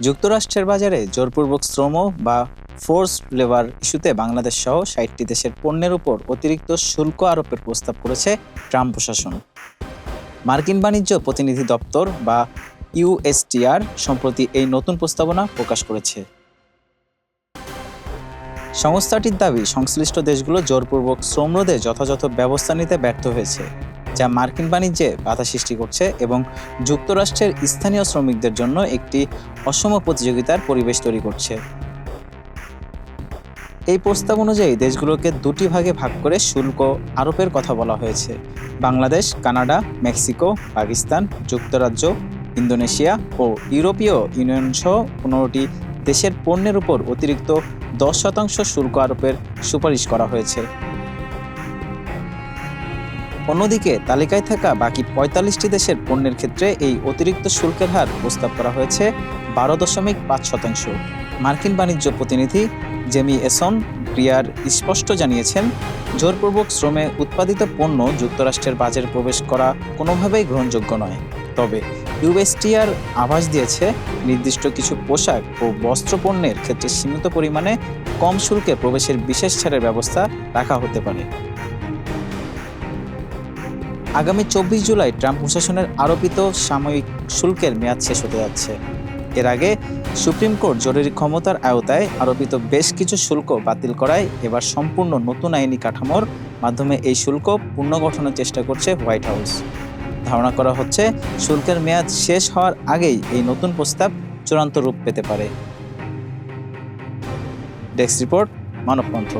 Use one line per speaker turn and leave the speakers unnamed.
যুক্তরাষ্ট্রের বাজারে জোরপূর্বক শ্রম বা ফোর্সড লেবার ইস্যুতে বাংলাদেশ সহ ৬০টি দেশের পণ্যের উপর অতিরিক্ত শুল্ক আরোপের প্রস্তাব করেছে ট্রাম্প প্রশাসন। মার্কিন বাণিজ্য প্রতিনিধি দপ্তর বা ইউএসটিআর সম্প্রতি এই নতুন প্রস্তাবনা প্রকাশ করেছে। সংস্থাটির দাবি, সংশ্লিষ্ট দেশগুলো জোরপূর্বক শ্রম রোধে যথাযথ ব্যবস্থা নিতে ব্যর্থ হয়েছে, যা মার্কিন বাণিজ্যে বাধা সৃষ্টি করছে এবং যুক্তরাষ্ট্রের স্থানীয় শ্রমিকদের জন্য একটি অসম প্রতিযোগিতার পরিবেশ তৈরি করছে। এই প্রস্তাব অনুযায়ী দেশগুলোকে দুটি ভাগে ভাগ করে শুল্ক আরোপের কথা বলা হয়েছে। বাংলাদেশ, কানাডা, মেক্সিকো, পাকিস্তান, যুক্তরাজ্য, ইন্দোনেশিয়া ও ইউরোপীয় ইউনিয়ন সহ ১৫টি দেশের পণ্যের উপর অতিরিক্ত ১০% শুল্ক আরোপের সুপারিশ করা হয়েছে। অন্যদিকে তালিকায় থাকা বাকি ৪৫টি দেশের পণ্যের ক্ষেত্রে এই অতিরিক্ত শুল্কের হার প্রস্তাব করা হয়েছে ১২.৫%। মার্কিন বাণিজ্য প্রতিনিধি জেমি এসন ব্রিয়ার স্পষ্ট জানিয়েছেন, জোরপূর্বক শ্রমে উৎপাদিত পণ্য যুক্তরাষ্ট্রের বাজারে প্রবেশ করা কোনোভাবেই গ্রহণযোগ্য নয়। তবে ইউএসটিআর আভাস দিয়েছে, নির্দিষ্ট কিছু পোশাক ও বস্ত্র পণ্যের ক্ষেত্রে সীমিত পরিমাণে কম শুল্কে প্রবেশের বিশেষ ছাড়ের ব্যবস্থা রাখা হতে পারে। আগামী ২৪ জুলাই ট্রাম্প প্রশাসনের আরোপিত সাময়িক শুল্কের মেয়াদ শেষ হতে যাচ্ছে। এর আগে সুপ্রিম কোর্ট জরুরি ক্ষমতার আওতায় আরোপিত বেশ কিছু শুল্ক বাতিল করায় এবার সম্পূর্ণ নতুন আইনি কাঠামোর মাধ্যমে এই শুল্ক পুনর্গঠনের চেষ্টা করছে হোয়াইট হাউস। ধারণা করা হচ্ছে, শুল্কের মেয়াদ শেষ হওয়ার আগেই এই নতুন প্রস্তাব চূড়ান্ত রূপ পেতে পারে। Desk report, Manabkantha.